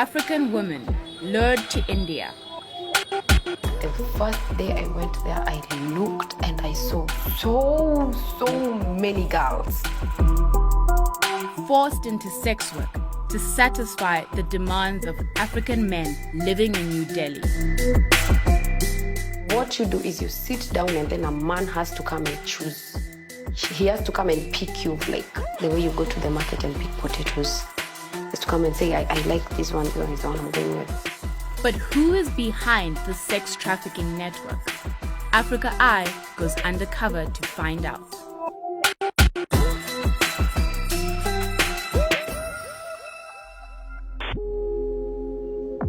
African women lured to India. The first day I went there, I looked and I saw so many girls. Forced into sex work to satisfy the demands of African men living in New Delhi. What you do is you sit down and then a man has to come and choose. He has to come and pick you, like the way you go to the market and pick potatoes. He has to come and say, I like this one is the one I'm going with. But who is behind the sex trafficking network? Africa Eye goes undercover to find out.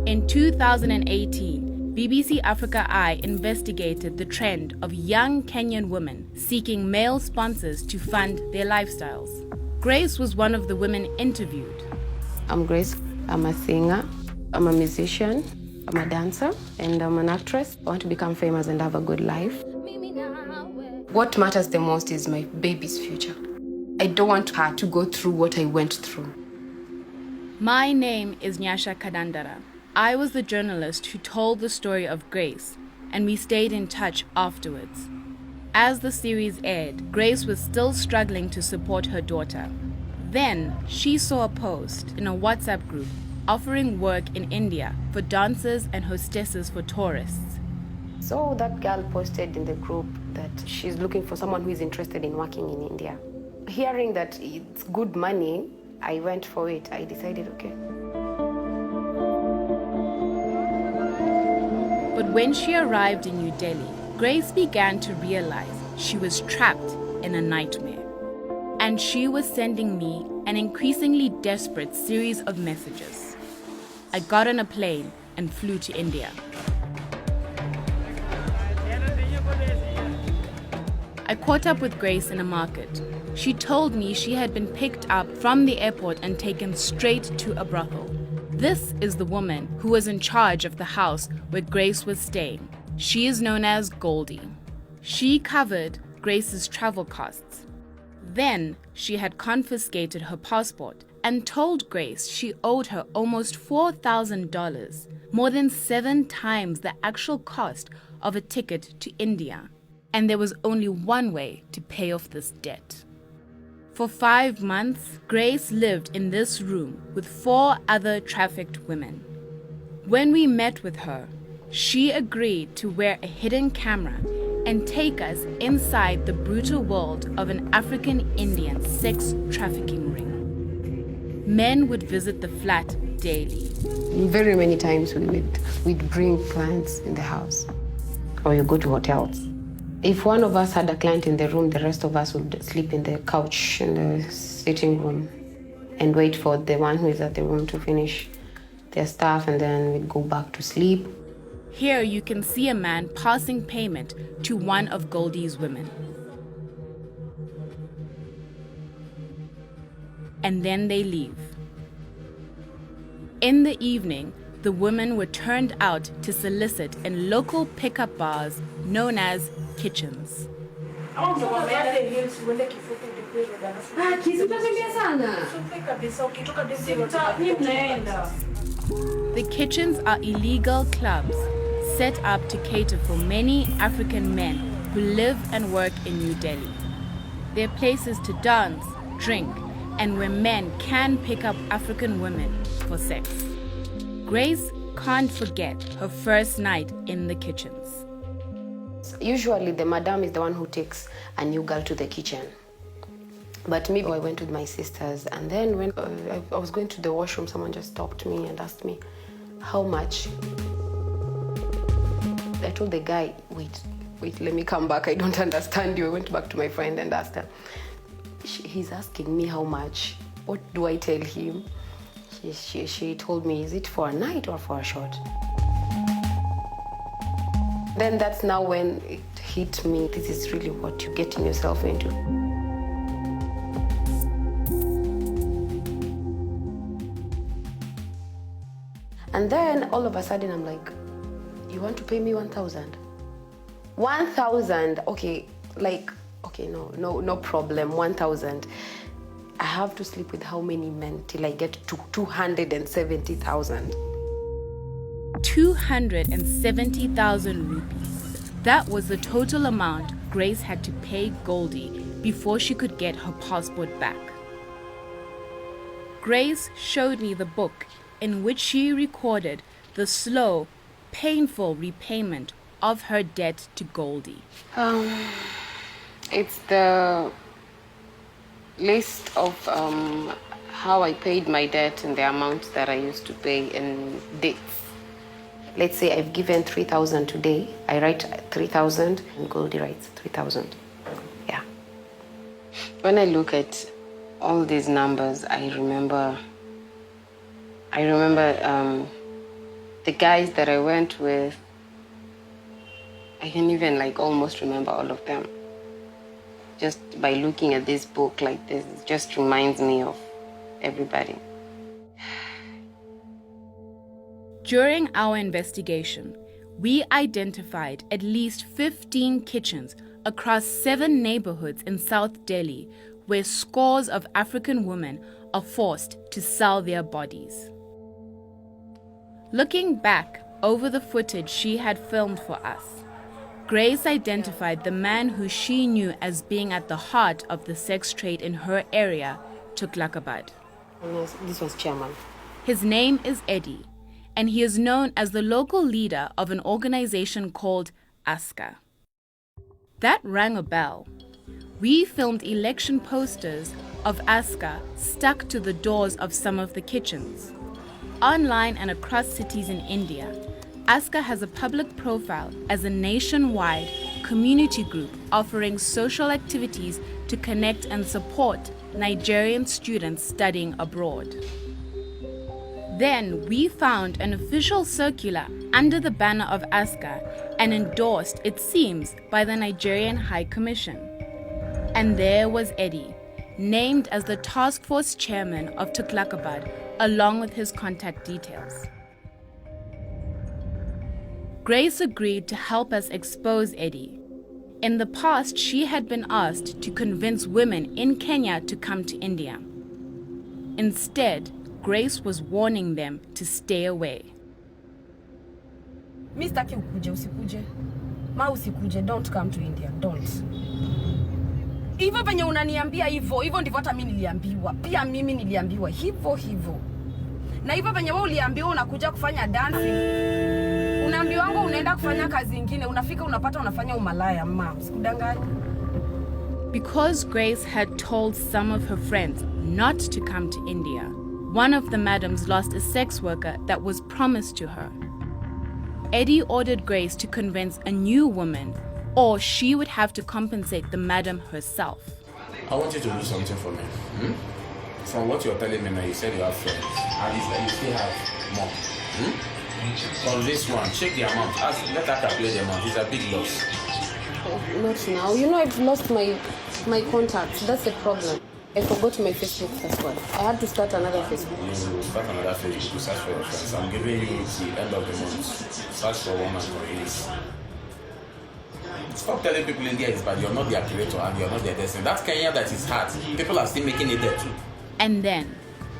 In 2018, BBC Africa Eye investigated the trend of young Kenyan women seeking male sponsors to fund their lifestyles. Grace was one of the women interviewed. I'm Grace. I'm a singer. I'm a musician. I'm a dancer. And I'm an actress. I want to become famous and have a good life. What matters the most is my baby's future. I don't want her to go through what I went through. My name is Nyasha Kadandara. I was the journalist who told the story of Grace, and we stayed in touch afterwards. As the series aired, Grace was still struggling to support her daughter. Then, she saw a post in a WhatsApp group offering work in India for dancers and hostesses for tourists. So that girl posted in the group that she's looking for someone who is interested in working in India. Hearing that it's good money, I went for it. I decided, okay. But when she arrived in New Delhi, Grace began to realize she was trapped in a nightmare. And she was sending me an increasingly desperate series of messages. I got on a plane and flew to India. I caught up with Grace in a market. She told me she had been picked up from the airport and taken straight to a brothel. This is the woman who was in charge of the house where Grace was staying. She is known as Goldie. She covered Grace's travel costs. Then she had confiscated her passport and told Grace she owed her almost $4,000, more than 7 times the actual cost of a ticket to India. And there was only one way to pay off this debt. For 5 months, Grace lived in this room with 4 other trafficked women. When we met with her, she agreed to wear a hidden camera and take us inside the brutal world of an African Indian sex trafficking ring. Men would visit the flat daily. Very many times we'd bring clients in the house, or you go to hotels. If one of us had a client in the room, the rest of us would sleep in the couch in the sitting room and wait for the one who is at the room to finish their stuff, and then we'd go back to sleep. Here you can see a man passing payment to one of Goldie's women. And then they leave. In the evening, the women were turned out to solicit in local pickup bars known as kitchens. The kitchens are illegal clubs set up to cater for many African men who live and work in New Delhi. They're places to dance, drink, and where men can pick up African women for sex. Grace can't forget her first night in the kitchens. Usually the madam is the one who takes a new girl to the kitchen. But me, I went with my sisters, and then when I was going to the washroom, someone just stopped me and asked me, how much? I told the guy, wait, let me come back. I don't understand you. I went back to my friend and asked her. He's asking me how much. What do I tell him? She told me, is it for a night or for a short? Then that's now when it hit me. This is really what you're getting yourself into. And then all of a sudden I'm like, you want to pay me 1,000? 1,000, okay, like, okay, no problem, 1,000. I have to sleep with how many men till I get to 270,000? 270,000 rupees. That was the total amount Grace had to pay Goldie before she could get her passport back. Grace showed me the book in which she recorded the slow, painful repayment of her debt to Goldie. It's the list of how I paid my debt and the amount that I used to pay in dates. Let's say I've given 3,000 today. I write 3,000 and Goldie writes 3,000. Yeah. When I look at all these numbers, I remember the guys that I went with. I can even almost remember all of them. Just by looking at this book like this, it just reminds me of everybody. During our investigation, we identified at least 15 kitchens across 7 neighborhoods in South Delhi where scores of African women are forced to sell their bodies. Looking back over the footage she had filmed for us, Grace identified the man who she knew as being at the heart of the sex trade in her area, Tuklakabad. This was chairman. His name is Eddie, and he is known as the local leader of an organization called ASCA. That rang a bell. We filmed election posters of ASCA stuck to the doors of some of the kitchens. Online and across cities in India, ASCA has a public profile as a nationwide community group offering social activities to connect and support Nigerian students studying abroad. Then we found an official circular under the banner of ASCA and endorsed, it seems, by the Nigerian High Commission. And there was Eddie, named as the task force chairman of Tuklakabad, along with his contact details. Grace agreed to help us expose Eddie. In the past, she had been asked to convince women in Kenya to come to India. Instead, Grace was warning them to stay away. Mistaki ukuje, usikuje. Ma usikuje, don't come to India, don't. Hivyo venye unaniambia hivyo ndivyo hata mimi niliambiwa. Pia mimi niliambiwa hivyo. Na hivyo venye wewe uliambiwa unakuja kufanya dancing. Unaambiwa wangu unaenda kufanya kazi nyingine, unafika unapata unafanya umalaya, mama. Sikudanganya. Because Grace had told some of her friends not to come to India, one of the madams lost a sex worker that was promised to her. Eddie ordered Grace to convince a new woman, or she would have to compensate the madam herself. I want you to do something for me. From what you're telling me now, you said you have friends, and you still have more. On this one, check the amount. Let her calculate the amount. It's a big loss. Not now. You know, I've lost my contacts. That's the problem. I forgot my Facebook password. I had to start another Facebook. You start another Facebook to search for your friends. I'm giving you the end of the month. Search for one and for release. Stop telling people India is bad. You're not their creator and you're not their destiny. That's Kenya that is hard. People are still making it there too. And then,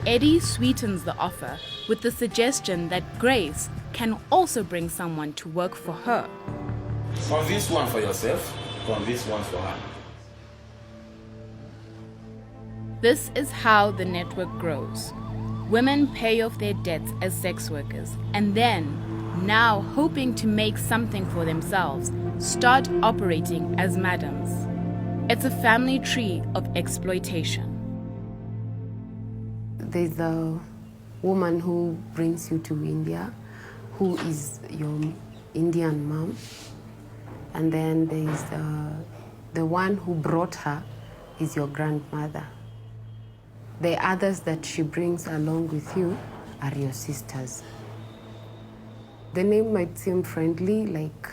Eddie sweetens the offer with the suggestion that Grace can also bring someone to work for her. Convince one for yourself, convince one for her. This is how the network grows. Women pay off their debts as sex workers and then, now hoping to make something for themselves, start operating as madams. It's a family tree of exploitation. There's a woman who brings you to India, who is your Indian mom. And then there's the one who brought her is your grandmother. The others that she brings along with you are your sisters. The name might seem friendly, like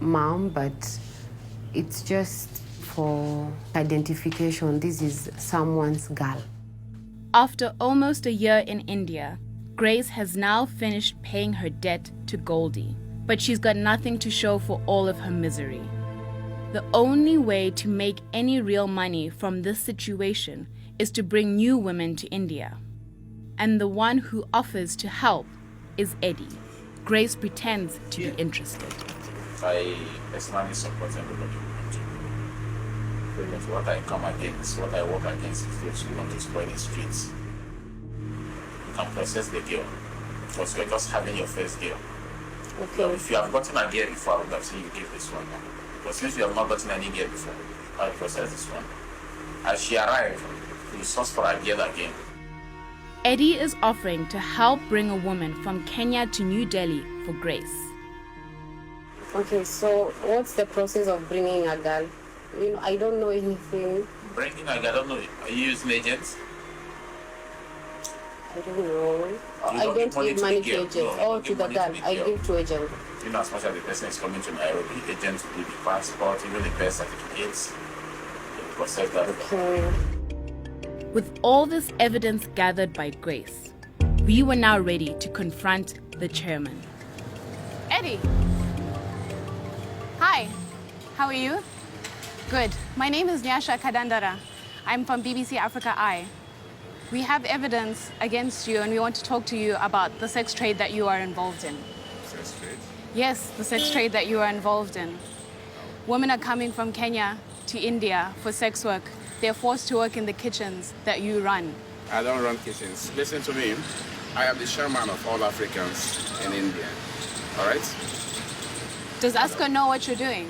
mom, but it's just for identification. This is someone's girl. After almost a year in India, Grace has now finished paying her debt to Goldie, but she's got nothing to show for all of her misery. The only way to make any real money from this situation is to bring new women to India. And the one who offers to help is Eddie. Grace pretends to be interested. I personally support everybody who want to. But what I come against, what I work against is those who want to spoil the streets. You can process the girl because you're just having your first girl. Okay. If you have gotten a girl before, I would have seen you give this one. But since you have not gotten any girl before, I'll process this one. As she arrived, we source for a girl again. Eddie is offering to help bring a woman from Kenya to New Delhi for Grace. Okay, so what's the process of bringing a girl? You know, I don't know anything. Bringing a girl, I don't know. Are you using agents? I don't know. I don't don't give give money money to to the agents. girl. No, Oh, you to give the money to girl. the I girl. give to agent. You know, as much as the person is coming to Nairobi, agents will do the passport, even the birth certificates. They process that. Okay. With all this evidence gathered by Grace, we were now ready to confront the chairman. Eddie. Hi, how are you? Good. My name is Nyasha Kadandara. I'm from BBC Africa Eye. We have evidence against you and we want to talk to you about the sex trade that you are involved in. Sex trade? Yes, the sex trade that you are involved in. Women are coming from Kenya to India for sex work. They're forced to work in the kitchens that you run. I don't run kitchens. Listen to me. I am the chairman of all Africans in India. All right? Does ASCA know what you're doing?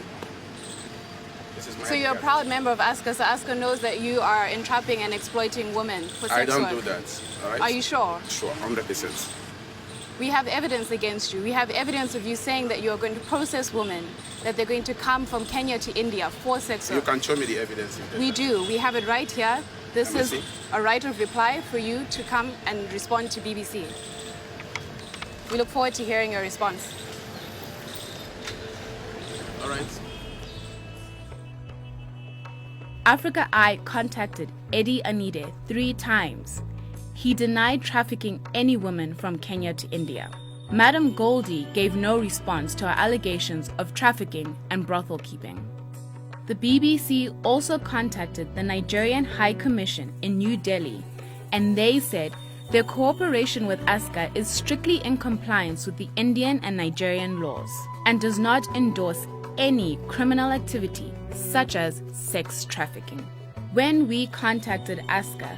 This is my So you're a idea. proud member of ASCA, so ASCA knows that you are entrapping and exploiting women for sex I don't work. do that. All right? Are you sure? Sure, 100%. We have evidence against you. We have evidence of you saying that you are going to process women, that they're going to come from Kenya to India for sex You work. can show me the evidence. If We do. We have it right here. This Let me is see. a right of reply for you to come and respond to BBC. We look forward to hearing your response. All right. Africa Eye contacted Eddie Anide 3 times. He denied trafficking any woman from Kenya to India. Madam Goldie gave no response to our allegations of trafficking and brothel keeping. The BBC also contacted the Nigerian High Commission in New Delhi, and they said their cooperation with ASCA is strictly in compliance with the Indian and Nigerian laws and does not endorse any criminal activity such as sex trafficking. When we contacted ASCA,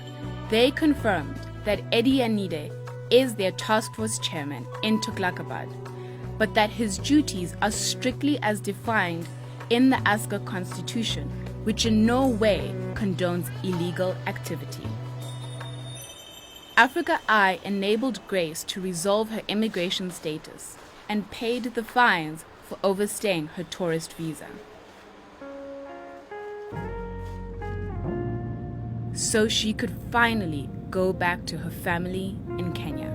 they confirmed that Eddie Anide is their task force chairman in Tughlakabad, but that his duties are strictly as defined in the ASCA constitution, which in no way condones illegal activity. Africa Eye enabled Grace to resolve her immigration status and paid the fines for overstaying her tourist visa. So she could finally go back to her family in Kenya.